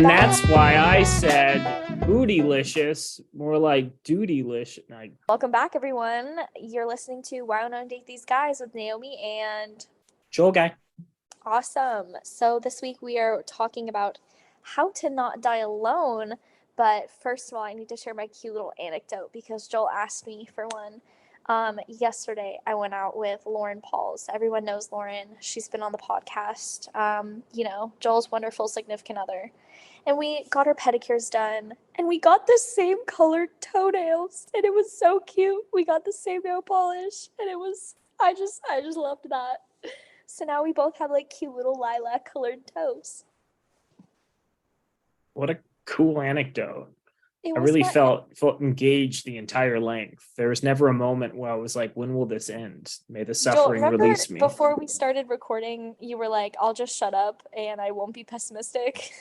And back. that's why I said bootylicious, more like dudylicious. Welcome back, everyone. You're listening to Why Don't I Date These Guys with Naomi and Joel guy. Awesome. So this week we are talking about how to not die alone. But first of all, I need to share my cute little anecdote because Joel asked me for one. Yesterday, I went out with Lauren Pauls. Everyone knows Lauren. She's been on the podcast. Joel's wonderful significant other. And we got our pedicures done, and we got the same colored toenails, and it was so cute. We got the same nail polish, and I just loved that. So now we both have like cute little lilac colored toes. What a cool anecdote. I really felt engaged the entire length. There was never a moment where I was like, when will this end? May the suffering release me. Before we started recording, you were like, I'll just shut up and I won't be pessimistic.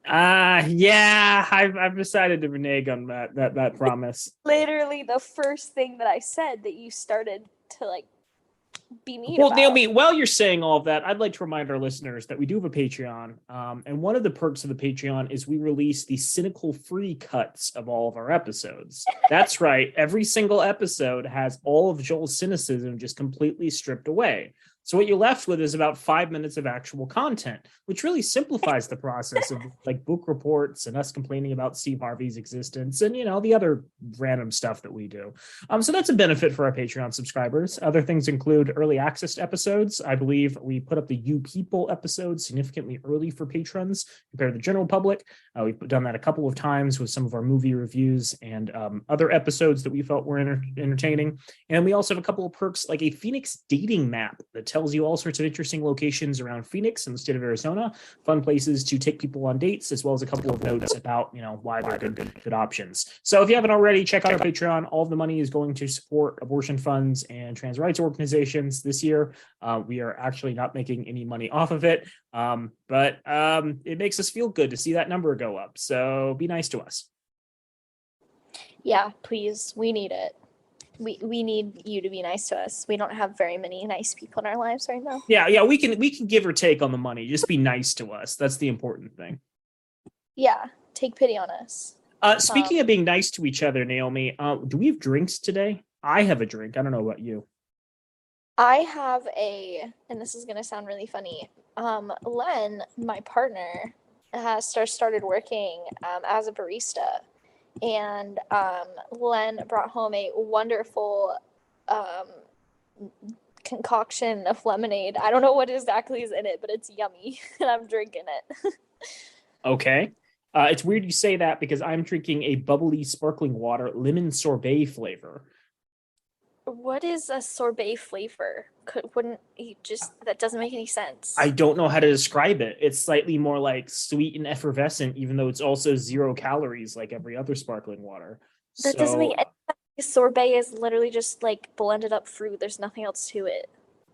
Yeah, I've decided to renege on that promise. Literally the first thing that I said that you started to like be mean about. Well, Naomi, while you're saying all of that, I'd like to remind our listeners that we do have a Patreon. And one of the perks of the Patreon is we release the cynical free cuts of all of our episodes. That's right. Every single episode has all of Joel's cynicism just completely stripped away. So what you're left with is about 5 minutes of actual content, which really simplifies the process of like book reports and us complaining about Steve Harvey's existence and, the other random stuff that we do. So that's a benefit for our Patreon subscribers. Other things include early access episodes. I believe we put up the You People episodes significantly early for patrons compared to the general public. We've done that a couple of times with some of our movie reviews and other episodes that we felt were entertaining. And we also have a couple of perks like a Phoenix dating map that tells you all sorts of interesting locations around Phoenix and the state of Arizona, fun places to take people on dates, as well as a couple of notes about, why they're good options. So if you haven't already, check out our Patreon. All of the money is going to support abortion funds and trans rights organizations this year. We are actually not making any money off of it, but it makes us feel good to see that number go up. So be nice to us. Yeah, please. We need it. We need you to be nice to us. We don't have very many nice people in our lives right now. Yeah, we can give or take on the money. Just be nice to us. That's the important thing. Yeah, take pity on us. Speaking of being nice to each other, Naomi, do we have drinks today? I have a drink. I don't know about you. I have and this is going to sound really funny. Len, my partner, has started working as a barista. And Len brought home a wonderful concoction of lemonade. I don't know what exactly is in it, but it's yummy, and I'm drinking it. Okay. It's weird you say that because I'm drinking a bubbly sparkling water lemon sorbet flavor. What is a sorbet flavor? That doesn't make any sense. I don't know how to describe it. It's slightly more like sweet and effervescent, even though it's also 0 calories like every other sparkling water. That doesn't make any sense. Sorbet is literally just like blended up fruit. There's nothing else to it.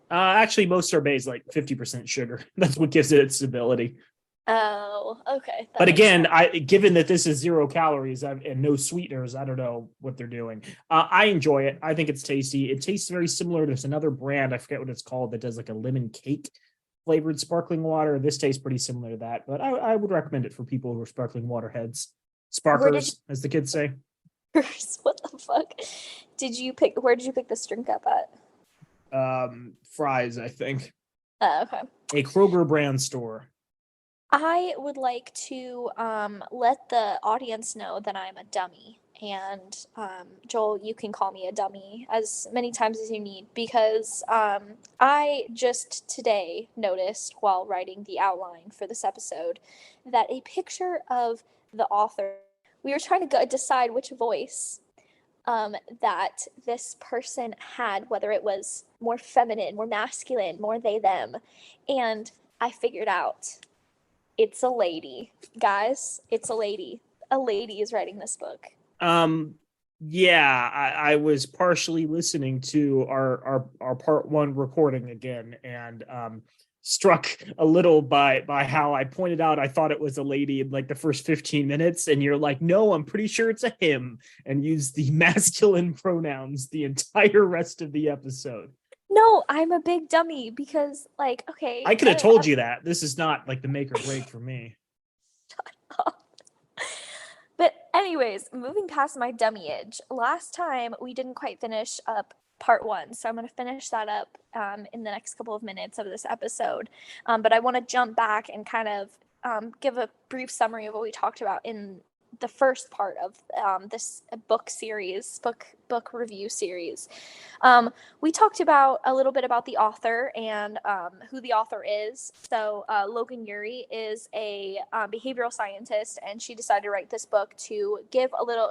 Actually, most sorbet is like 50% sugar. That's what gives it its stability. Oh, okay. But again, given that this is 0 calories and no sweeteners, I don't know what they're doing. I enjoy it. I think it's tasty. It tastes very similar. There's another brand, I forget what it's called, that does like a lemon cake flavored sparkling water. This tastes pretty similar to that, but I would recommend it for people who are sparkling water heads. Sparkers, as the kids say. What the fuck? Where did you pick this drink up at? Fries, I think. Okay. A Kroger brand store. I would like to let the audience know that I'm a dummy. And Joel, you can call me a dummy as many times as you need, because I just today noticed while writing the outline for this episode that a picture of the author, we were trying to decide which voice that this person had, whether it was more feminine, more masculine, more they, them. And I figured out. It's a lady. Guys, it's a lady. A lady is writing this book. Yeah, I was partially listening to our part 1 recording again and struck a little by how I pointed out I thought it was a lady in like the first 15 minutes, and you're like, no, I'm pretty sure it's a him, and use the masculine pronouns the entire rest of the episode. No, I'm a big dummy because, like, okay. I could have told you that. This is not like the make or break for me. But anyways, moving past my dummy age, last time we didn't quite finish up part 1, so I'm going to finish that up in the next couple of minutes of this episode. But I want to jump back and kind of give a brief summary of what we talked about in the first part of this book review series. We talked about a little bit about the author and who the author is. So Logan Ury is a behavioral scientist, and she decided to write this book to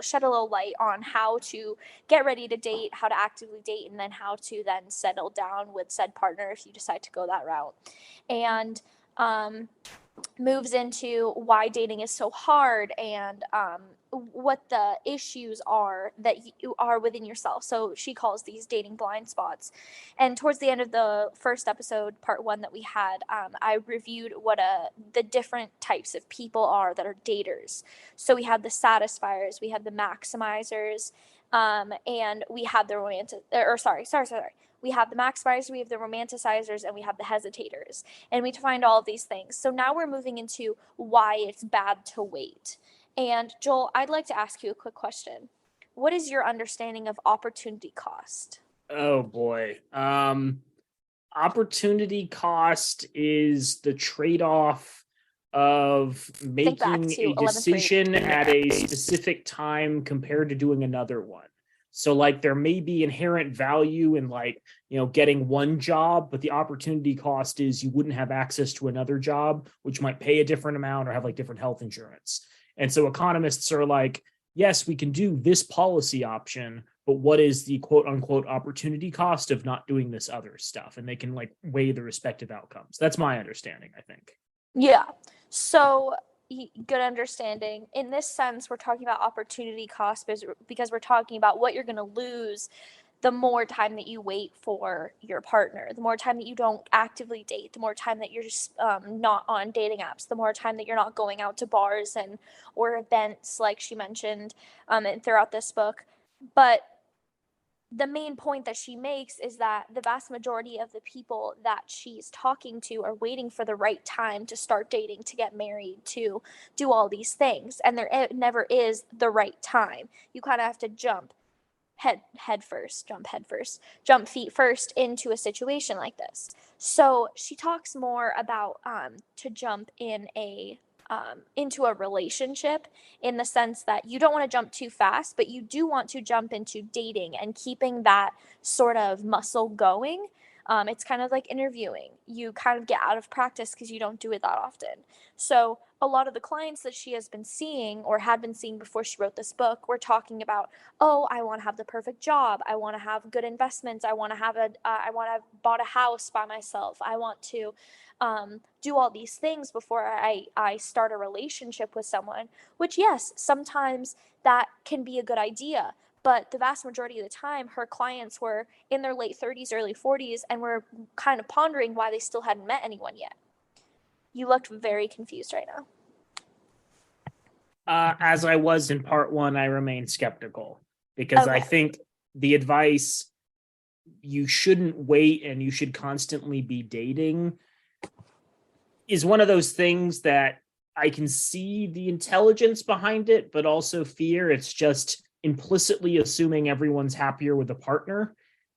shed a little light on how to get ready to date, how to actively date, and then how to then settle down with said partner if you decide to go that route. And moves into why dating is so hard and what the issues are that you are within yourself. So she calls these dating blind spots. And towards the end of the first episode, part 1 that we had, I reviewed what the different types of people are that are daters. So we had the satisfiers, we had the maximizers, and we had the we have the maximizers, we have the romanticizers, and we have the hesitators. And we defined all of these things. So now we're moving into why it's bad to wait. And Joel, I'd like to ask you a quick question. What is your understanding of opportunity cost? Oh boy. Opportunity cost is the trade-off of making a decision at a specific time compared to doing another one. So like there may be inherent value in like, getting one job, but the opportunity cost is you wouldn't have access to another job, which might pay a different amount or have like different health insurance. And so economists are like, yes, we can do this policy option, but what is the quote unquote opportunity cost of not doing this other stuff? And they can like weigh the respective outcomes. That's my understanding, I think. Yeah. So good understanding. In this sense, we're talking about opportunity cost because we're talking about what you're going to lose the more time that you wait for your partner, the more time that you don't actively date, the more time that you're just not on dating apps, the more time that you're not going out to bars or events like she mentioned and throughout this book. But the main point that she makes is that the vast majority of the people that she's talking to are waiting for the right time to start dating, to get married, to do all these things. And there never is the right time. You kind of have to jump feet first into a situation like this. So she talks more about to jump into a relationship in the sense that you don't want to jump too fast, but you do want to jump into dating and keeping that sort of muscle going. It's kind of like interviewing. You kind of get out of practice because you don't do it that often. So a lot of the clients that she has been seeing or had been seeing before she wrote this book were talking about, oh, I want to have the perfect job. I want to have good investments. I want to have bought a house by myself. I want to do all these things before I start a relationship with someone, which yes, sometimes that can be a good idea. But the vast majority of the time, her clients were in their late 30s, early 40s, and were kind of pondering why they still hadn't met anyone yet. You looked very confused right now. As I was in part 1, I remain skeptical because I think the advice, you shouldn't wait and you should constantly be dating, is one of those things that I can see the intelligence behind it, but also fear it's just implicitly assuming everyone's happier with a partner,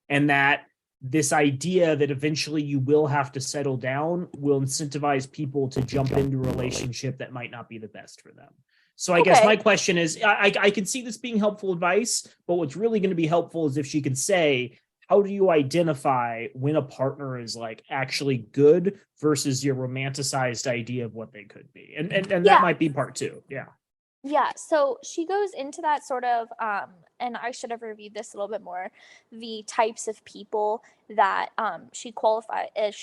and that this idea that eventually you will have to settle down will incentivize people to jump into a relationship that might not be the best for them. So I guess my question is, I can see this being helpful advice, but what's really going to be helpful is if she can say, how do you identify when a partner is like actually good versus your romanticized idea of what they could be? And that might be part 2. Yeah. Yeah, so she goes into that sort of, and I should have reviewed this a little bit more, the types of people that she qualified as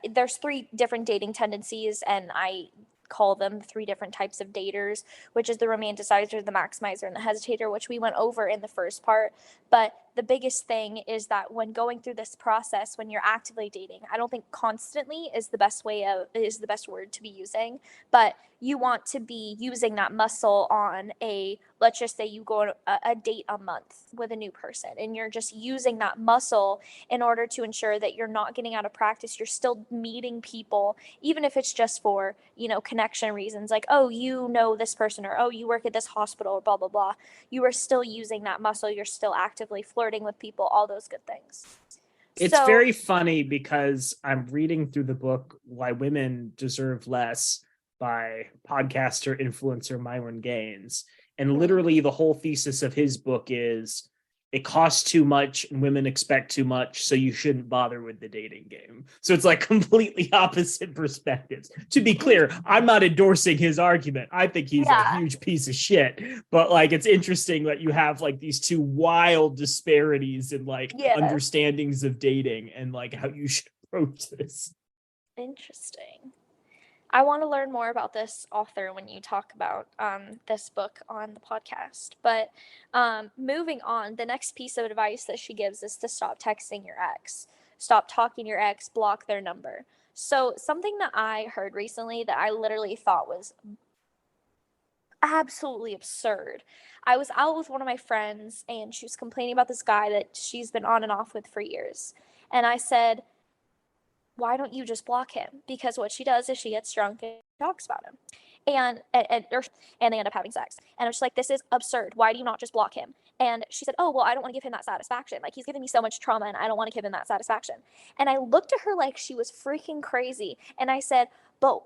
there's 3 different dating tendencies, and I call them 3 different types of daters, which is the romanticizer, the maximizer, and the hesitator, which we went over in the first part. But the biggest thing is that when going through this process, when you're actively dating, I don't think constantly is the best word to be using, but you want to be using that muscle on let's just say you go on a date a month with a new person, and you're just using that muscle in order to ensure that you're not getting out of practice. You're still meeting people, even if it's just for, connection reasons, like, oh, this person, or oh, you work at this hospital, or blah, blah, blah. You are still using that muscle. You're still actively flirting with people, all those good things. It's very funny because I'm reading through the book Why Women Deserve Less by podcaster influencer Myron Gaines. And literally the whole thesis of his book is it costs too much and women expect too much, so you shouldn't bother with the dating game. So it's like completely opposite perspectives. To be clear, I'm not endorsing his argument. I think he's a huge piece of shit. But like, it's interesting that you have like these two wild disparities in like understandings of dating and like how you should approach this. Interesting. I want to learn more about this author when you talk about this book on the podcast. But moving on, the next piece of advice that she gives is to stop texting your ex. Stop talking to your ex, block their number. So something that I heard recently that I literally thought was absolutely absurd. I was out with one of my friends, and she was complaining about this guy that she's been on and off with for years. And I said, why don't you just block him? Because what she does is she gets drunk and talks about him. And they end up having sex. And I'm just like, this is absurd. Why do you not just block him? And she said, oh, well, I don't want to give him that satisfaction. Like, he's giving me so much trauma, and I don't want to give him that satisfaction. And I looked at her like she was freaking crazy. And I said, but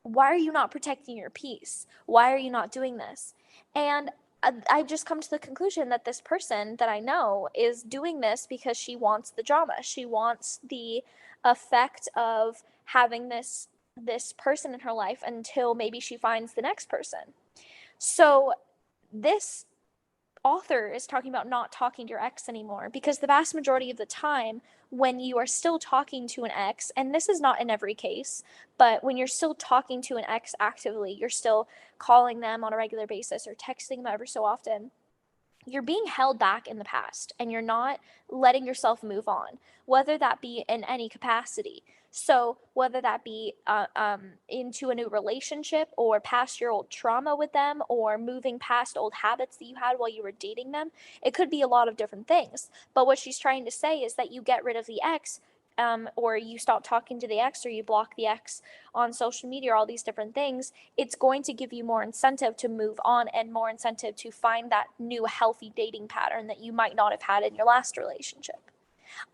why are you not protecting your peace? Why are you not doing this? And I just come to the conclusion that this person that I know is doing this because she wants the drama. She wants the effect of having this person in her life until maybe she finds the next person. So this author is talking about not talking to your ex anymore, because the vast majority of the time when you are still talking to an ex, and this is not in every case, but when you're still talking to an ex actively, you're still calling them on a regular basis or texting them ever so often, you're being held back in the past, and you're not letting yourself move on, whether that be in any capacity. So whether that be into a new relationship, or past your old trauma with them, or moving past old habits that you had while you were dating them, it could be a lot of different things. But what she's trying to say is that you get rid of the ex, or you stop talking to the ex, or you block the ex on social media, or all these different things. It's going to give you more incentive to move on, and more incentive to find that new healthy dating pattern that you might not have had in your last relationship.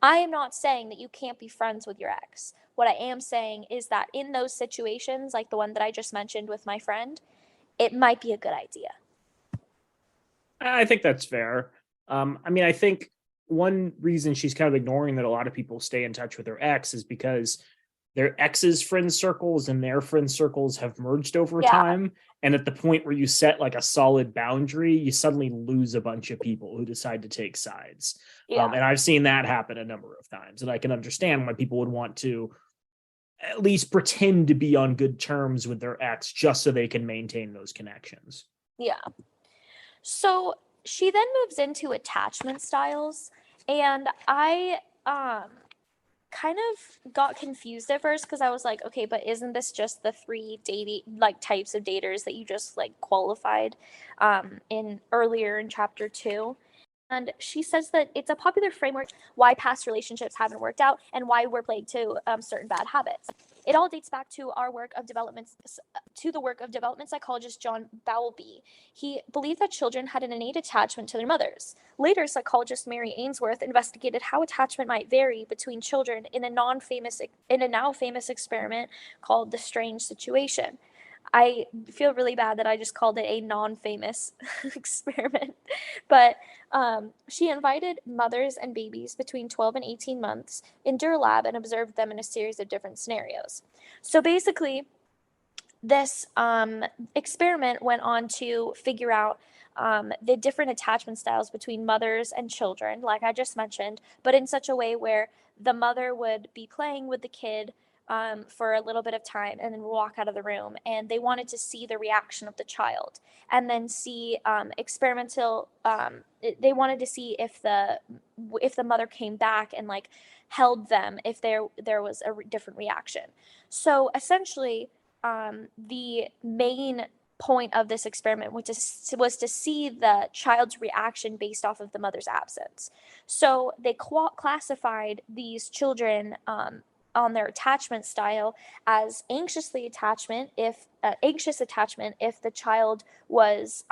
I am not saying that you can't be friends with your ex. What I am saying is that in those situations, like the one that I just mentioned with my friend, it might be a good idea. I think that's fair. I think one reason she's kind of ignoring that a lot of people stay in touch with their ex is because their ex's friend circles and their friend circles have merged over time. And at the point where you set like a solid boundary, you suddenly lose a bunch of people who decide to take sides. And I've seen that happen a number of times. And I can understand why people would want to at least pretend to be on good terms with their ex just so they can maintain those connections. Yeah. So she then moves into attachment styles. And I kind of got confused at first, because I was like, okay, but isn't this just the 3 dating like types of daters that you just like qualified in earlier in chapter 2? And she says that it's a popular framework why past relationships haven't worked out and why we're plagued to certain bad habits. It all dates back to the work of development psychologist John Bowlby. He believed that children had an innate attachment to their mothers. Later, psychologist Mary Ainsworth investigated how attachment might vary between children in a now famous experiment called the Strange Situation. I feel really bad that I just called it a non-famous experiment. But she invited mothers and babies between 12 and 18 months into her lab and observed them in a series of different scenarios. So basically, this experiment went on to figure out the different attachment styles between mothers and children, like I just mentioned, but in such a way where the mother would be playing with the kid for a little bit of time and then walk out of the room, and they wanted to see the reaction of the child and then see experimental they wanted to see if the mother came back and like held them, if there was a different reaction. So essentially, the main point of this experiment was to see the child's reaction based off of the mother's absence. So they classified these children on their attachment style as anxious attachment if the child was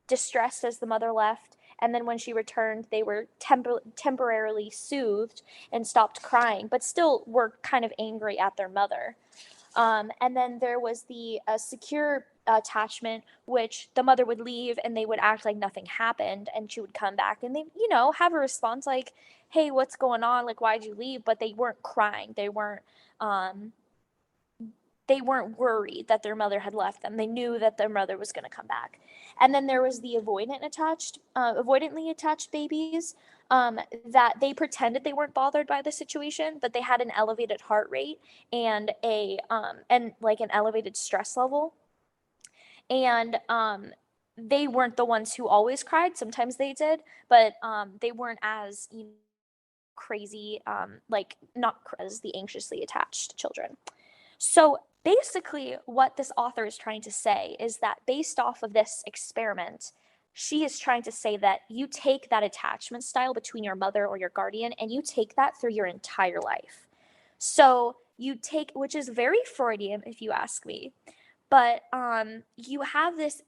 distressed as the mother left, and then when she returned they were temporarily soothed and stopped crying, but still were kind of angry at their mother. And then there was the secure attachment, which the mother would leave and they would act like nothing happened, and she would come back and they, have a response like, hey, what's going on? Like, why'd you leave? But they weren't crying. They weren't worried that their mother had left them. They knew that their mother was going to come back. And then there was the avoidantly attached babies, that they pretended they weren't bothered by the situation, but they had an elevated heart rate and an elevated stress level. And they weren't the ones who always cried. Sometimes they did, but they weren't as crazy, not as the anxiously attached children. So basically what this author is trying to say is that based off of this experiment, she is trying to say that you take that attachment style between your mother or your guardian and you take that through your entire life. So you take, which is very Freudian if you ask me, but you have this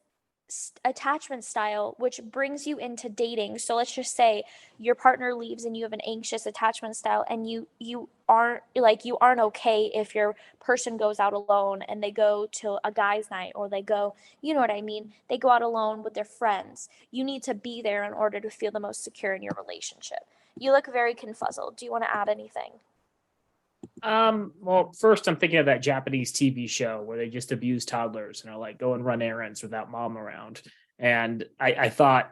attachment style which brings you into dating. So let's just say your partner leaves and you have an anxious attachment style, and you aren't okay if your person goes out alone and they go to a guy's night, or they go, you know what I mean, they go out alone with their friends. You need to be there in order to feel the most secure in your relationship. You look very confuzzled. Do you want to add anything? Well, first I'm thinking of that Japanese TV show where they just abuse toddlers and are like, go and run errands without mom around. And I thought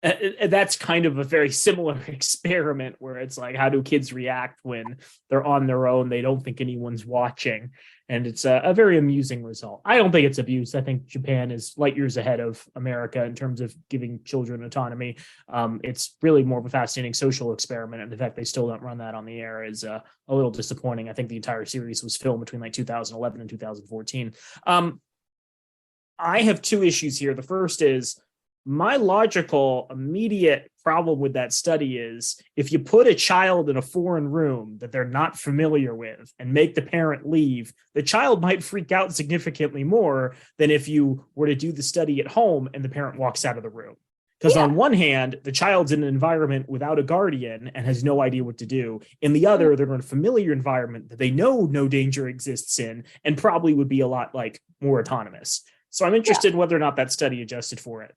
that's kind of a very similar experiment where it's like, how do kids react when they're on their own? They don't think anyone's watching. And it's a very amusing result. I don't think it's abuse. I think Japan is light years ahead of America in terms of giving children autonomy. It's really more of a fascinating social experiment. And the fact they still don't run that on the air is a little disappointing. I think the entire series was filmed between like 2011 and 2014. I have two issues here. The first is, my logical immediate problem with that study is, if you put a child in a foreign room that they're not familiar with and make the parent leave, the child might freak out significantly more than if you were to do the study at home and the parent walks out of the room. Because on one hand, the child's in an environment without a guardian and has no idea what to do. In the other, they're in a familiar environment that they know no danger exists in and probably would be a lot like more autonomous. So I'm interested in whether or not that study adjusted for it.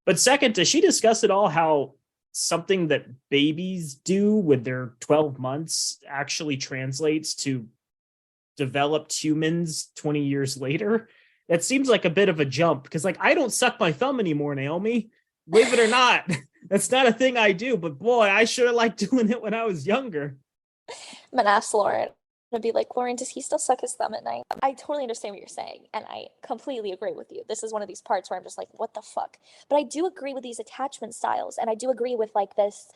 But second, does she discuss at all how something that babies do when they're 12 months actually translates to developed humans 20 years later? That seems like a bit of a jump, because like, I don't suck my thumb anymore, Naomi. Believe it or not, that's not a thing I do. But boy, I sure liked doing it when I was younger. I'm gonna ask Lauren. To be like, Lauren, does he still suck his thumb at night? I totally understand what you're saying, and I completely agree with you. This is one of these parts where I'm just like, what the fuck? But I do agree with these attachment styles, and I do agree with like this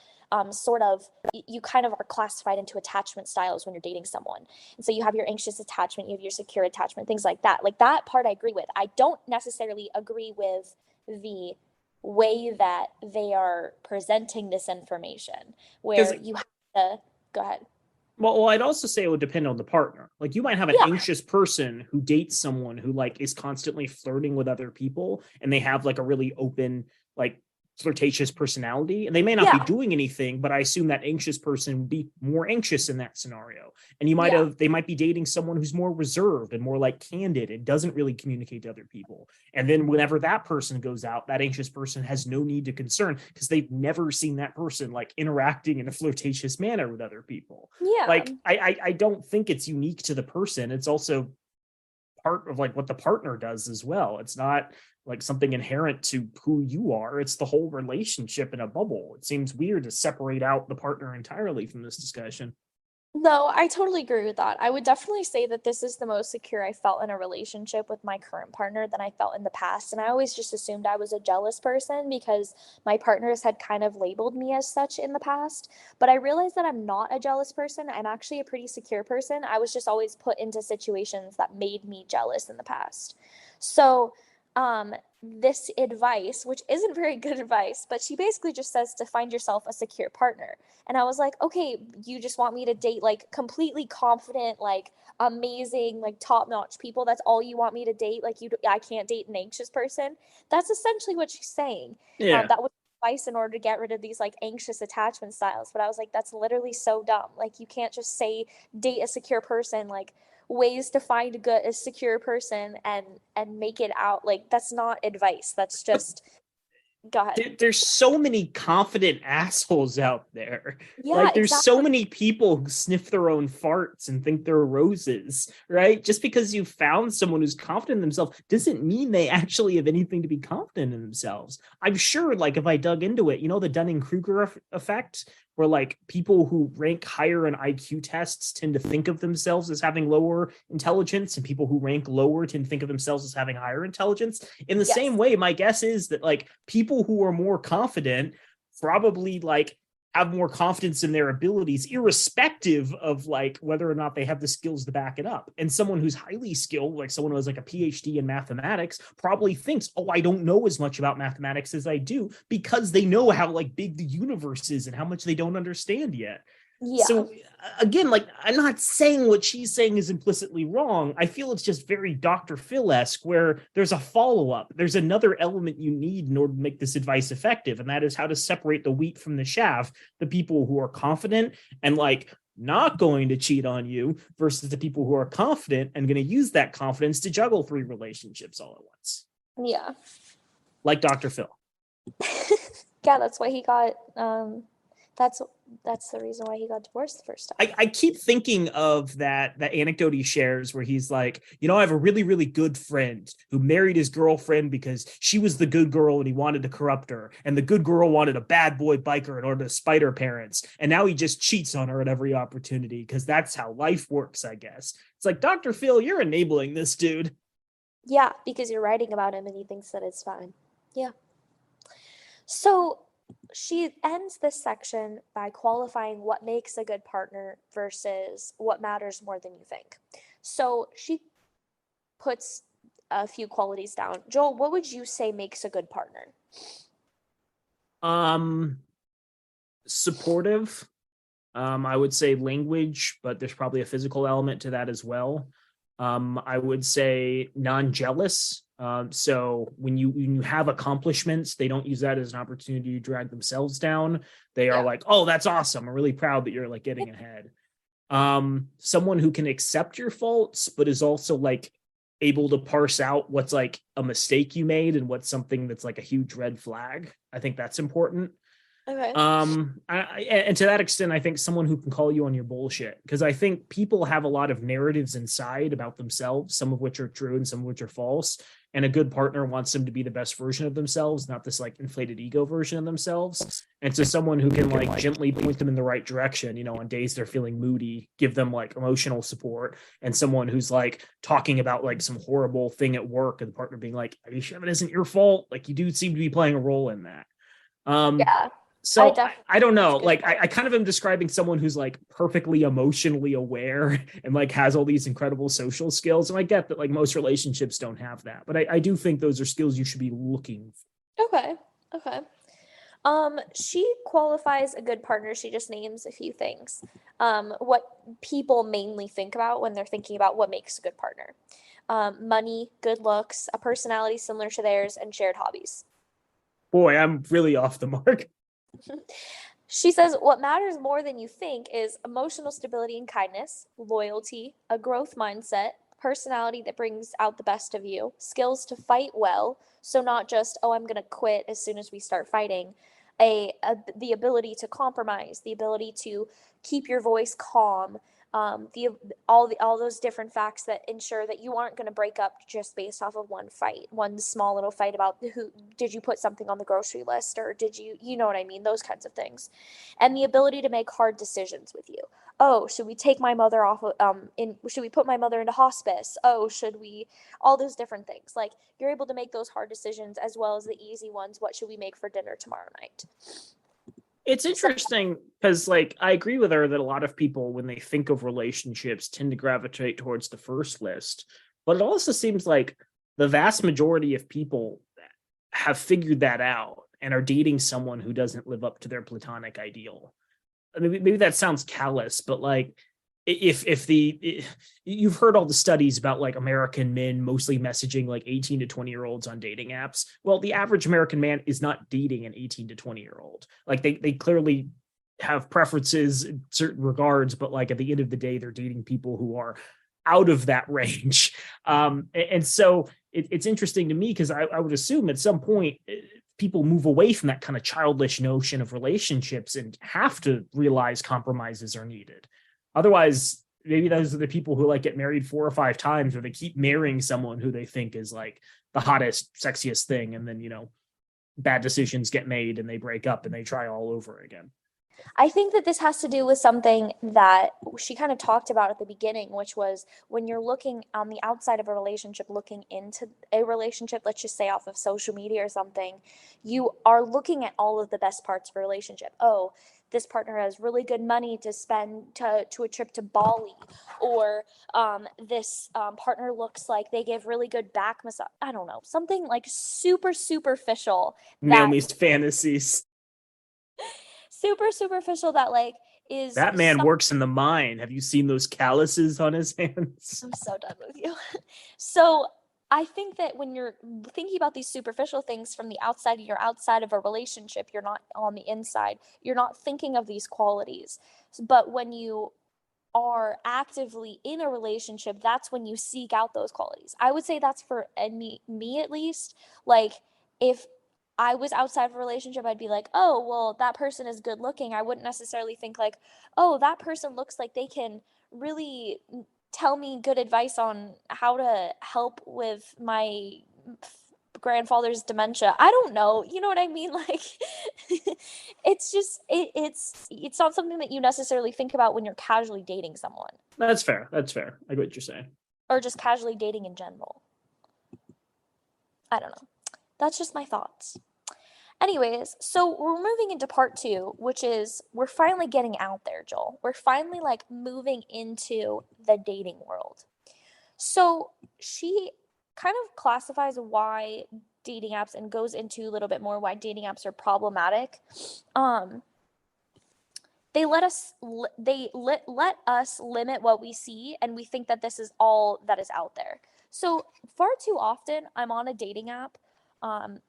sort of, you kind of are classified into attachment styles when you're dating someone. And so you have your anxious attachment, you have your secure attachment, things like that. Like that part I agree with. I don't necessarily agree with the way that they are presenting this information, where you have to, go ahead. Well, I'd also say it would depend on the partner. Like, you might have an anxious person who dates someone who like is constantly flirting with other people, and they have like a really open, like flirtatious personality, and they may not be doing anything, but I assume that anxious person would be more anxious in that scenario. And they might be dating someone who's more reserved and more like candid and doesn't really communicate to other people. And then whenever that person goes out, that anxious person has no need to concern because they've never seen that person like interacting in a flirtatious manner with other people. Like, I don't think it's unique to the person. It's also part of like what the partner does as well. It's not like something inherent to who you are. It's the whole relationship in a bubble. It seems weird to separate out the partner entirely from this discussion. No, I totally agree with that. I would definitely say that this is the most secure I felt in a relationship with my current partner than I felt in the past. And I always just assumed I was a jealous person because my partners had kind of labeled me as such in the past. But I realized that I'm not a jealous person. I'm actually a pretty secure person. I was just always put into situations that made me jealous in the past. So, this advice, which isn't very good advice, but she basically just says to find yourself a secure partner. And I was like, okay, you just want me to date like completely confident, like amazing, like top-notch people. That's all you want me to date. Like I can't date an anxious person. That's essentially what she's saying. Yeah. That was advice in order to get rid of these like anxious attachment styles. But I was like, that's literally so dumb. Like you can't just say date a secure person. Like ways to find a secure person and make it out like that's not advice. That's just go ahead. There's so many confident assholes out there. Yeah, Like there's so exactly. many people who sniff their own farts and think they're roses, right? Just because you found someone who's confident in themselves doesn't mean they actually have anything to be confident in themselves. I'm sure, like, if I dug into it, you know, the Dunning-Kruger effect, where like people who rank higher in IQ tests tend to think of themselves as having lower intelligence, and people who rank lower tend to think of themselves as having higher intelligence. In the same Yes. way, my guess is that like people who are more confident probably like have more confidence in their abilities, irrespective of like whether or not they have the skills to back it up. And someone who's highly skilled, like someone who has like a PhD in mathematics, probably thinks, oh, I don't know as much about mathematics as I do, because they know how like big the universe is and how much they don't understand yet. Yeah. So again, like I'm not saying what she's saying is implicitly wrong. I feel it's just very Dr. Phil-esque, where there's a follow-up. There's another element you need in order to make this advice effective, and that is how to separate the wheat from the chaff. The people who are confident and like not going to cheat on you versus the people who are confident and going to use that confidence to juggle 3 relationships all at once. Yeah. Like Dr. Phil. Yeah, that's why he got that's that's the reason why he got divorced the first time. I keep thinking of that anecdote he shares where he's like, you know, I have a really, really good friend who married his girlfriend because she was the good girl and he wanted to corrupt her. And the good girl wanted a bad boy biker in order to spite her parents. And now he just cheats on her at every opportunity because that's how life works, I guess. It's like, Dr. Phil, you're enabling this dude. Yeah, because you're writing about him and he thinks that it's fine. Yeah. So she ends this section by qualifying what makes a good partner versus what matters more than you think. So she puts a few qualities down. Joel, what would you say makes a good partner? Um, Supportive. I would say language, but there's probably a physical element to that as well. I would say non-jealous. So when you have accomplishments, they don't use that as an opportunity to drag themselves down. They are Yeah. like, oh, that's awesome. I'm really proud that you're like getting ahead. Someone who can accept your faults, but is also like able to parse out what's like a mistake you made and what's something that's like a huge red flag. I think that's important. Okay. And to that extent, I think someone who can call you on your bullshit, because I think people have a lot of narratives inside about themselves, some of which are true and some of which are false. And a good partner wants them to be the best version of themselves, not this like inflated ego version of themselves. And so someone who can like gently point them in the right direction, you know, on days they're feeling moody, give them like emotional support. And someone who's like talking about like some horrible thing at work and the partner being like, are you sure it isn't your fault? Like you do seem to be playing a role in that. Yeah. So Definitely I don't think that's know. a good Like point. I kind of am describing someone who's like perfectly emotionally aware and like has all these incredible social skills. And I get that like most relationships don't have that, but I do think those are skills you should be looking for. Okay. Okay. She qualifies a good partner. She just names a few things. What people mainly think about when they're thinking about what makes a good partner. Money, good looks, a personality similar to theirs, and shared hobbies. Boy, I'm really off the mark. She says what matters more than you think is emotional stability and kindness, loyalty, a growth mindset, personality that brings out the best of you, skills to fight well, so not just oh I'm going to quit as soon as we start fighting, the ability to compromise, the ability to keep your voice calm, all those different facts that ensure that you aren't going to break up just based off of one small little fight about who did you put something on the grocery list or did you know what I mean, those kinds of things, and the ability to make hard decisions with you. oh, should we take my mother off should we put my mother into hospice? Oh, should we, all those different things. Like, you're able to make those hard decisions as well as the easy ones. What should we make for dinner tomorrow night? It's interesting because, like, I agree with her that a lot of people, when they think of relationships, tend to gravitate towards the first list. But it also seems like the vast majority of people have figured that out and are dating someone who doesn't live up to their platonic ideal. I mean, maybe that sounds callous, but like, you've heard all the studies about like American men mostly messaging like 18 to 20-year-olds on dating apps. Well, the average American man is not dating an 18 to 20-year-old. Like, they clearly have preferences in certain regards, but like at the end of the day, they're dating people who are out of that range. And so it's interesting to me because I would assume at some point people move away from that kind of childish notion of relationships and have to realize compromises are needed. Otherwise, maybe those are the people who like get married 4 or 5 times, or they keep marrying someone who they think is like the hottest, sexiest thing. And then, bad decisions get made and they break up and they try all over again. I think that this has to do with something that she kind of talked about at the beginning, which was when you're looking on the outside of a relationship, looking into a relationship, let's just say off of social media or something, you are looking at all of the best parts of a relationship. Oh, this partner has really good money to spend to a trip to Bali, or this partner looks like they give really good back massage. I don't know, something like super superficial. Naomi's fantasies. Super superficial that like is that man works in the mine. Have you seen those calluses on his hands? I'm so done with you. So I think that when you're thinking about these superficial things from the outside, you're outside of a relationship, you're not on the inside, you're not thinking of these qualities. But when you are actively in a relationship, that's when you seek out those qualities. I would say that's for me at least. Like, if I was outside of a relationship, I'd be like, oh, well, that person is good looking. I wouldn't necessarily think like, oh, that person looks like they can really tell me good advice on how to help with my grandfather's dementia. I don't know. You know what I mean? Like, it's just, it's not something that you necessarily think about when you're casually dating someone. That's fair. I get what you're saying. Or just casually dating in general. I don't know. That's just my thoughts. Anyways, so we're moving into part 2, which is we're finally getting out there, Joel. We're finally like moving into the dating world. So she kind of classifies why dating apps and goes into a little bit more why dating apps are problematic. They let us limit what we see, and we think that this is all that is out there. So far too often, I'm on a dating app.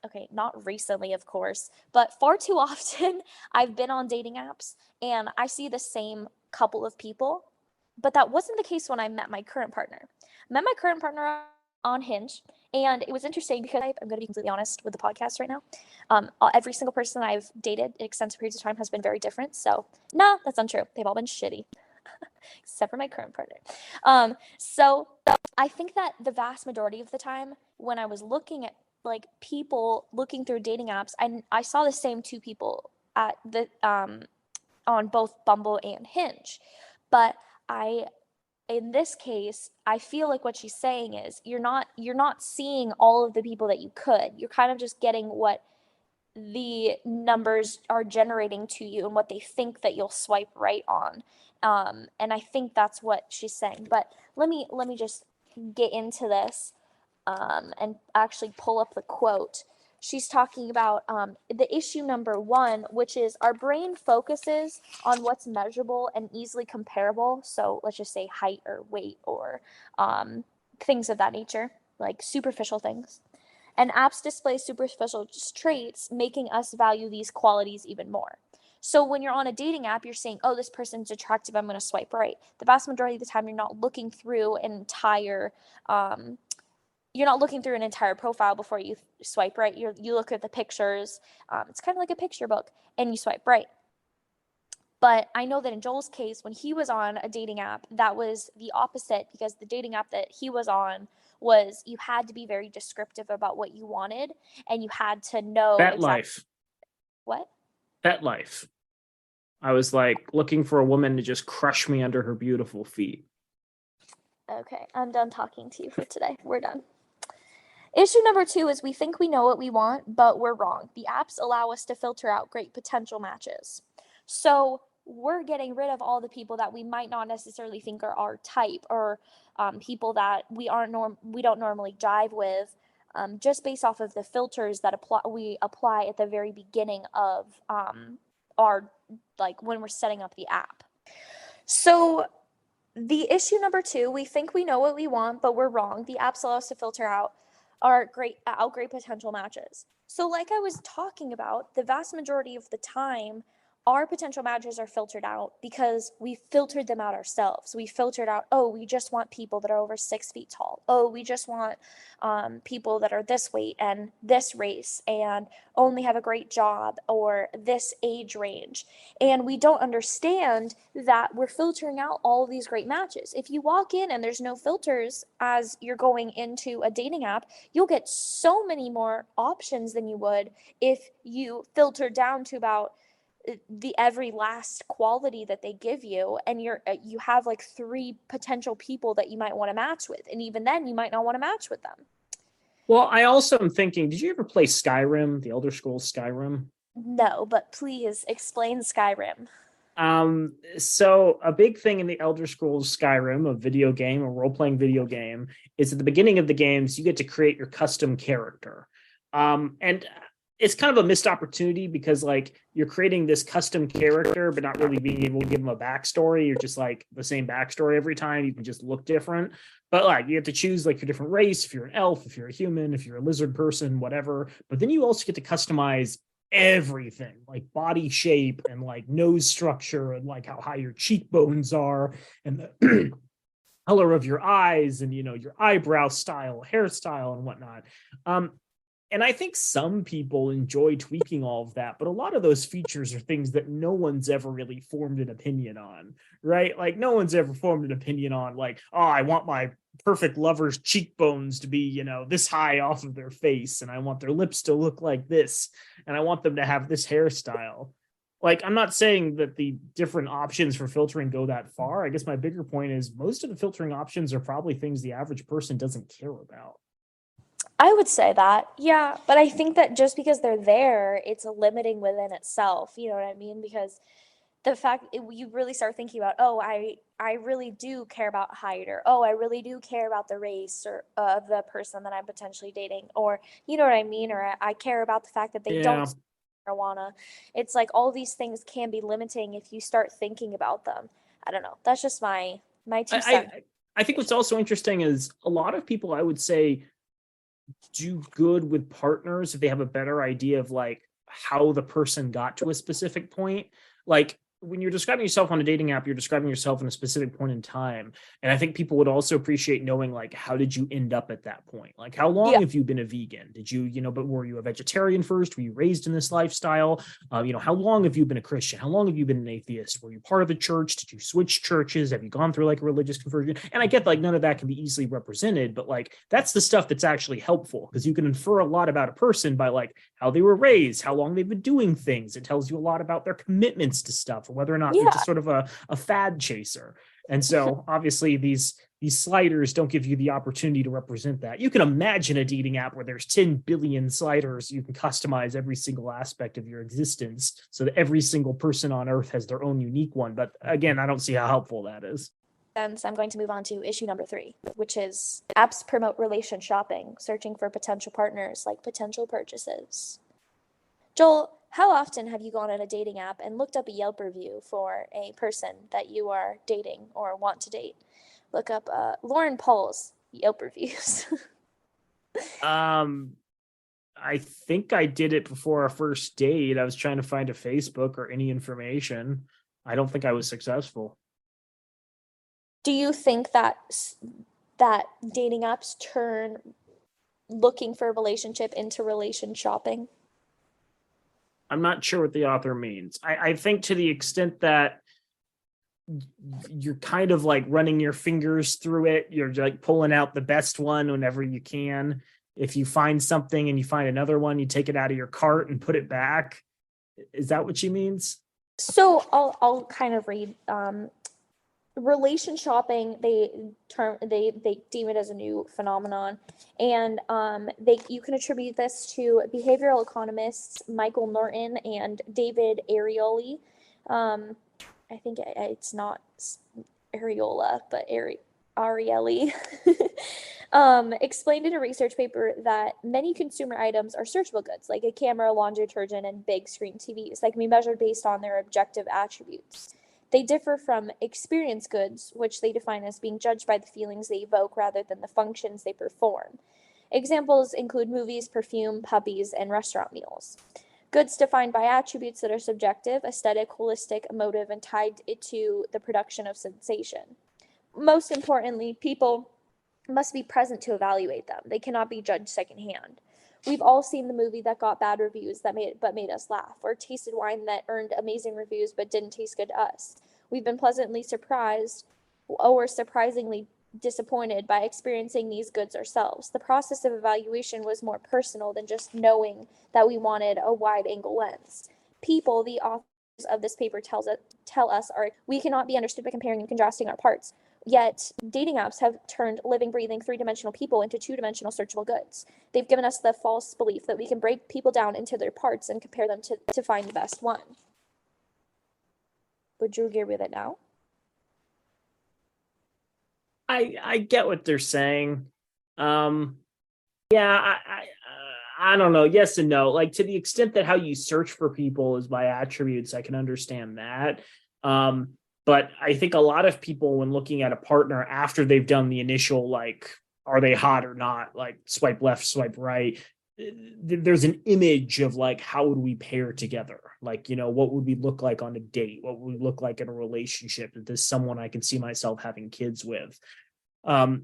Okay, not recently, of course, but far too often I've been on dating apps and I see the same couple of people, but that wasn't the case when I met my current partner. I met my current partner on Hinge, and it was interesting because I'm going to be completely honest with the podcast right now. Every single person I've dated in extensive periods of time has been very different. So no, that's untrue. They've all been shitty, except for my current partner. So I think that the vast majority of the time when I was looking at like people looking through dating apps, I saw the same 2 people at the on both Bumble and Hinge. But in this case, I feel like what she's saying is you're not seeing all of the people that you could. You're kind of just getting what the numbers are generating to you and what they think that you'll swipe right on. And I think that's what she's saying. But let me just get into this. And actually pull up the quote. She's talking about the issue number 1, which is our brain focuses on what's measurable and easily comparable. So let's just say height or weight or things of that nature, like superficial things. And apps display superficial traits, making us value these qualities even more. So when you're on a dating app, you're saying, oh, this person's attractive, I'm going to swipe right. The vast majority of the time, you're not looking through an entire profile before you swipe right. You look at the pictures. It's kind of like a picture book, and you swipe right. But I know that in Joel's case, when he was on a dating app, that was the opposite, because the dating app that he was on was you had to be very descriptive about what you wanted, and you had to know Pet life. What? Pet life. I was like looking for a woman to just crush me under her beautiful feet. Okay, I'm done talking to you for today. We're done. Issue number 2 is we think we know what we want, but we're wrong. The apps allow us to filter out great potential matches. So we're getting rid of all the people that we might not necessarily think are our type, or people that we don't normally jive with, just based off of the filters that we apply at the very beginning of our, like, when we're setting up the app. So the issue number 2, we think we know what we want, but we're wrong. The apps allow us to filter out great potential matches. So like I was talking about, the vast majority of the time, our potential matches are filtered out because we filtered them out ourselves. We filtered out, oh, we just want people that are over 6 feet tall. Oh, we just want people that are this weight and this race and only have a great job or this age range. And we don't understand that we're filtering out all of these great matches. If you walk in and there's no filters as you're going into a dating app, you'll get so many more options than you would if you filter down to about the every last quality that they give you, and you have like 3 potential people that you might want to match with, and even then you might not want to match with them. Well, I also am thinking, did you ever play Skyrim, the Elder Scrolls Skyrim? No, but please explain Skyrim. So a big thing in the Elder Scrolls Skyrim, a video game, a role-playing video game, is at the beginning of the games, you get to create your custom character. And it's kind of a missed opportunity because like you're creating this custom character, but not really being able to give them a backstory. You're just like the same backstory every time. You can just look different, but like you have to choose like your different race. If you're an elf, if you're a human, if you're a lizard person, whatever. But then you also get to customize everything, like body shape and like nose structure and like how high your cheekbones are and the color of your eyes and, you know, your eyebrow style, hairstyle and whatnot. And I think some people enjoy tweaking all of that, but a lot of those features are things that no one's ever really formed an opinion on, right? Like no one's ever formed an opinion on like, oh, I want my perfect lover's cheekbones to be, you know, this high off of their face, and I want their lips to look like this, and I want them to have this hairstyle. Like, I'm not saying that the different options for filtering go that far. I guess my bigger point is most of the filtering options are probably things the average person doesn't care about. I would say that, yeah, but I think that just because they're there, it's limiting within itself. You know what I mean? Because the fact you really start thinking about, oh, I really do care about height, or oh, I really do care about the race or of the person that I'm potentially dating, or you know what I mean, or I care about the fact that they don't smoke marijuana. It's like all these things can be limiting if you start thinking about them. I don't know. That's just my 2 cents. I think what's also interesting is a lot of people, I would say, do good with partners if they have a better idea of like how the person got to a specific point. Like when you're describing yourself on a dating app, you're describing yourself in a specific point in time. And I think people would also appreciate knowing, like, how did you end up at that point? Like, how long have you been a vegan? Did you, but were you a vegetarian first? Were you raised in this lifestyle? How long have you been a Christian? How long have you been an atheist? Were you part of the church? Did you switch churches? Have you gone through like a religious conversion? And I get like none of that can be easily represented, but like that's the stuff that's actually helpful because you can infer a lot about a person by like how they were raised, how long they've been doing things. It tells you a lot about their commitments to stuff, or whether or not they're just sort of a fad chaser. And so obviously these sliders don't give you the opportunity to represent that. You can imagine a dating app where there's 10 billion sliders. You can customize every single aspect of your existence so that every single person on earth has their own unique one. But again, I don't see how helpful that is. Since I'm going to move on to issue number 3, which is apps promote relation shopping, searching for potential partners like potential purchases. Joel, how often have you gone on a dating app and looked up a Yelp review for a person that you are dating or want to date? Look up Lauren Paul's Yelp reviews. I think I did it before our first date. I was trying to find a Facebook or any information. I don't think I was successful. Do you think that dating apps turn looking for a relationship into relation shopping? I'm not sure what the author means. I think to the extent that you're kind of like running your fingers through it, you're like pulling out the best one whenever you can. If you find something and you find another one, you take it out of your cart and put it back. Is that what she means? So I'll kind of read. Relation shopping, they deem it as a new phenomenon, and you can attribute this to behavioral economists Michael Norton and David Ariely. I think it's not Areola, but Ariely. Explained in a research paper that many consumer items are searchable goods, like a camera, laundry detergent, and big screen TVs, that can be measured based on their objective attributes. They differ from experience goods, which they define as being judged by the feelings they evoke rather than the functions they perform. Examples include movies, perfume, puppies, and restaurant meals. Goods defined by attributes that are subjective, aesthetic, holistic, emotive, and tied to the production of sensation. Most importantly, people must be present to evaluate them. They cannot be judged secondhand. We've all seen the movie that got bad reviews that made us laugh, or tasted wine that earned amazing reviews but didn't taste good to us. We've been pleasantly surprised or surprisingly disappointed by experiencing these goods ourselves. The process of evaluation was more personal than just knowing that we wanted a wide-angle lens. People, the authors of this paper tell us, we cannot be understood by comparing and contrasting our parts. Yet, dating apps have turned living, breathing, three-dimensional people into two-dimensional searchable goods. They've given us the false belief that we can break people down into their parts and compare them to find the best one. Would you agree with it now? I get what they're saying. Yeah, I don't know. Yes and no. Like, to the extent that how you search for people is by attributes, I can understand that. But I think a lot of people, when looking at a partner after they've done the initial, like, are they hot or not, like swipe left, swipe right, there's an image of like, how would we pair together? Like, what would we look like on a date? What would we look like in a relationship? Is this someone I can see myself having kids with?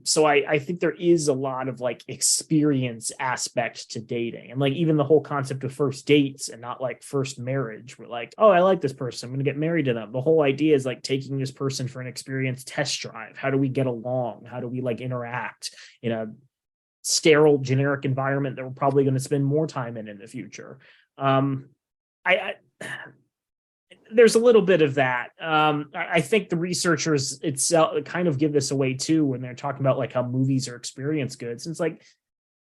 So I think there is a lot of like experience aspect to dating, and like even the whole concept of first dates and not like first marriage. We're like, oh, I like this person, I'm gonna get married to them. The whole idea is like taking this person for an experience test drive. How do we get along? How do we like interact in a sterile generic environment that we're probably going to spend more time in the future? I there's a little bit of that. I think the researchers itself kind of give this away too when they're talking about like how movies are experience goods. And it's like,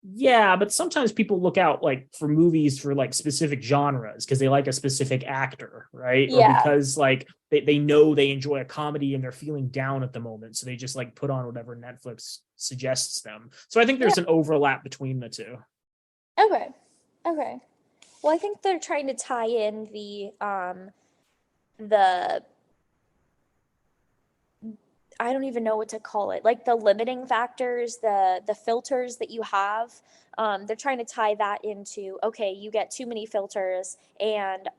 yeah, but sometimes people look out like for movies for like specific genres because they like a specific actor, right? Or Yeah. because like they know they enjoy a comedy and they're feeling down at the moment. So they just like put on whatever Netflix suggests them. So I think there's an overlap between the two. Okay. Okay. Well, I think they're trying to tie in the I don't even know what to call it, like the limiting factors, the filters that you have. They're trying to tie that into, okay, you get too many filters, and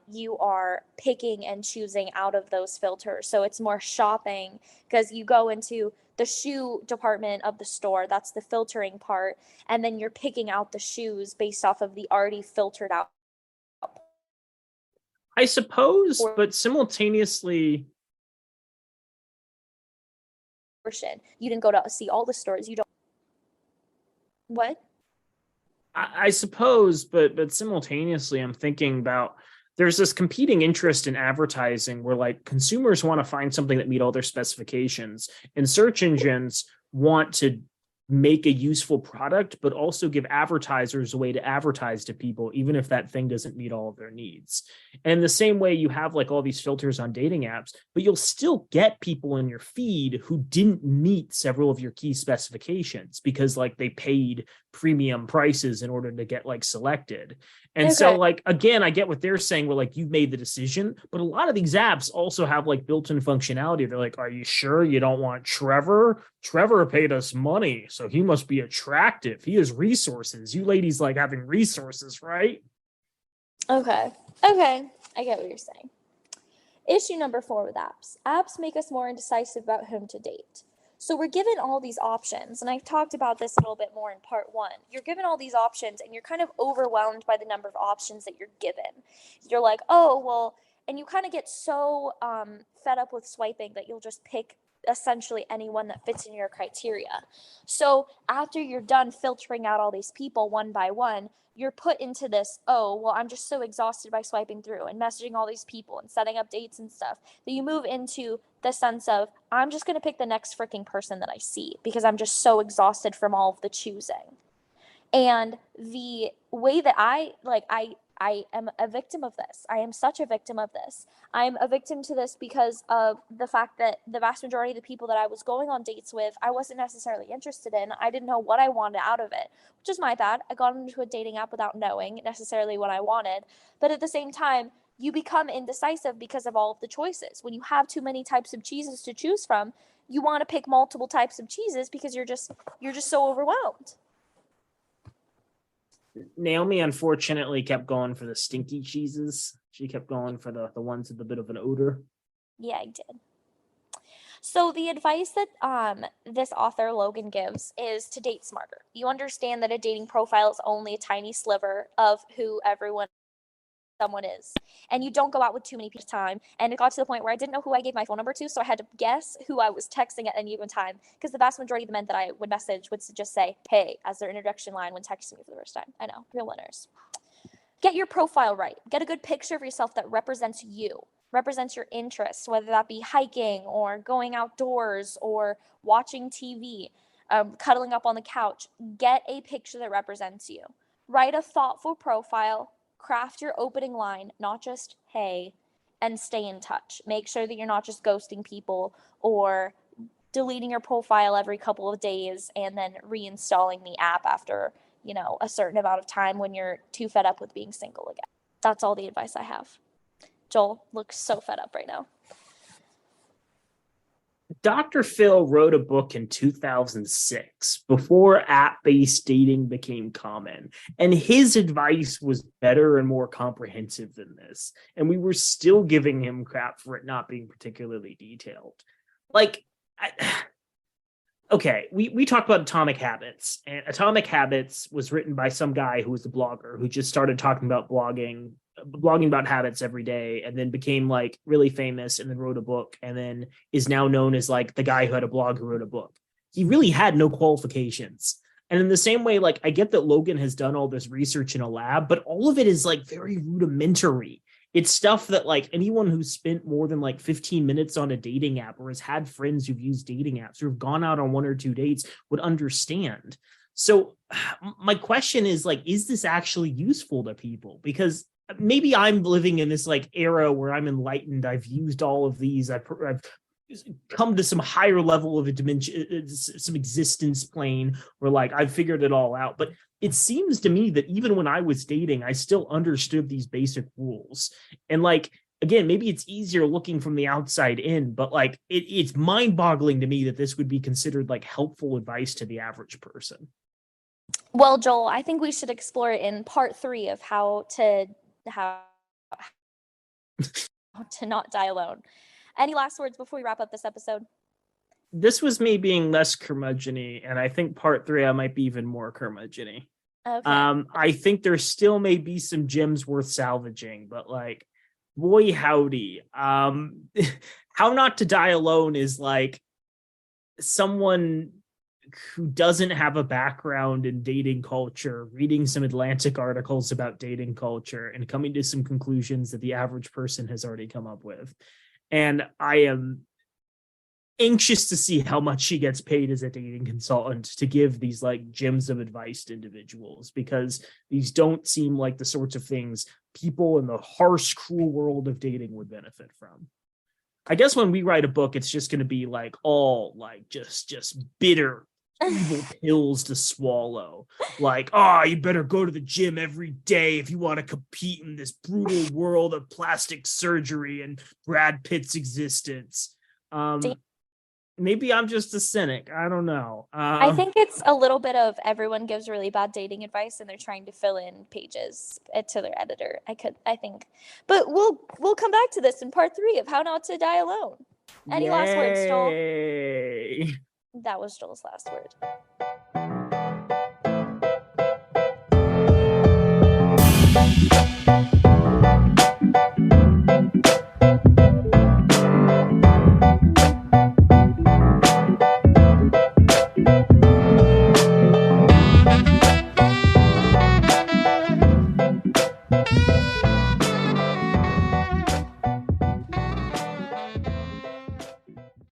you are picking and choosing out of those filters. So it's more shopping because you go into the shoe department of the store. That's the filtering part, and then you're picking out the shoes based off of the already filtered out I suppose, but simultaneously, portion. You didn't go to see all the stores. You don't. What? I suppose, but simultaneously, I'm thinking about there's this competing interest in advertising where like consumers want to find something that meet all their specifications, and search engines want to make a useful product, but also give advertisers a way to advertise to people, even if that thing doesn't meet all of their needs. And the same way you have like all these filters on dating apps, but you'll still get people in your feed who didn't meet several of your key specifications because like they paid premium prices in order to get like selected. And so like, again, I get what they're saying, where like you've made the decision, but a lot of these apps also have like built-in functionality. They're like, are you sure you don't want Trevor? Trevor paid us money, so he must be attractive. He has resources. You ladies like having resources, right? Okay. Okay. I get what you're saying. Issue number 4 with apps. Apps make us more indecisive about whom to date. So we're given all these options, and I've talked about this a little bit more in part 1. You're given all these options, and you're kind of overwhelmed by the number of options that you're given. You're like, oh, well, and you kind of get so fed up with swiping that you'll just pick essentially anyone that fits in your criteria. So after you're done filtering out all these people one by one, you're put into this, oh, well, I'm just so exhausted by swiping through and messaging all these people and setting up dates and stuff, that you move into the sense of, I'm just going to pick the next freaking person that I see because I'm just so exhausted from all of the choosing. And the way that I am a victim of this. I am such a victim of this. I'm a victim to this because of the fact that the vast majority of the people that I was going on dates with, I wasn't necessarily interested in. I didn't know what I wanted out of it, which is my bad. I got into a dating app without knowing necessarily what I wanted. But at the same time, you become indecisive because of all of the choices. When you have too many types of cheeses to choose from, you want to pick multiple types of cheeses because you're just so overwhelmed. Naomi unfortunately kept going for the stinky cheeses. She kept going for the ones with a bit of an odor. Yeah, I did. So the advice that this author Logan gives is to date smarter. You understand that a dating profile is only a tiny sliver of who someone is, and you don't go out with too many people at a time. And it got to the point where I didn't know who I gave my phone number to, so I had to guess who I was texting at any given time, because the vast majority of the men that I would message would just say hey as their introduction line when texting me for the first time. I know, real winners. Get your profile right. Get a good picture of yourself that represents you, represents your interests, whether that be hiking or going outdoors or watching TV, cuddling up on the couch. Get a picture that represents you. Write a thoughtful profile. Craft your opening line, not just hey, and stay in touch. Make sure that you're not just ghosting people or deleting your profile every couple of days and then reinstalling the app after, a certain amount of time when you're too fed up with being single again. That's all the advice I have. Joel looks so fed up right now. Dr. Phil wrote a book in 2006 before app-based dating became common, and his advice was better and more comprehensive than this, and we were still giving him crap for it not being particularly detailed. Okay, we talked about Atomic Habits, and Atomic Habits was written by some guy who was a blogger who just started talking about blogging about habits every day, and then became really famous, and then wrote a book, and then is now known as the guy who had a blog who wrote a book. He really had no qualifications. And in the same way, I get that Logan has done all this research in a lab, but all of it is very rudimentary. It's stuff that anyone who's spent more than 15 minutes on a dating app or has had friends who've used dating apps or have gone out on 1 or 2 dates would understand. So my question is this actually useful to people? Because maybe I'm living in this era where I'm enlightened. I've used all of these. I've come to some higher level of a dimension, some existence plane where I've figured it all out. But it seems to me that even when I was dating, I still understood these basic rules. And again, maybe it's easier looking from the outside in, but it's mind-boggling to me that this would be considered helpful advice to the average person. Well, Joel, I think we should explore it in part 3 of how to not die alone. Any last words before we wrap up this episode? This was me being less curmudgeon-y, and I think part 3 I might be even more curmudgeon-y. Okay. I think there still may be some gems worth salvaging, but boy howdy. How Not to Die Alone is someone who doesn't have a background in dating culture, reading some Atlantic articles about dating culture and coming to some conclusions that the average person has already come up with. And I am anxious to see how much she gets paid as a dating consultant to give these gems of advice to individuals, because these don't seem like the sorts of things people in the harsh, cruel world of dating would benefit from. I guess when we write a book, it's just going to be all just bitter, evil pills to swallow. You better go to the gym every day if you want to compete in this brutal world of plastic surgery and Brad Pitt's existence. Maybe I'm just a cynic. I don't know. I think it's a little bit of everyone gives really bad dating advice and they're trying to fill in pages to their editor. I think. But we'll come back to this in part 3 of How Not to Die Alone. Any last words, Joel? That was Joel's last word.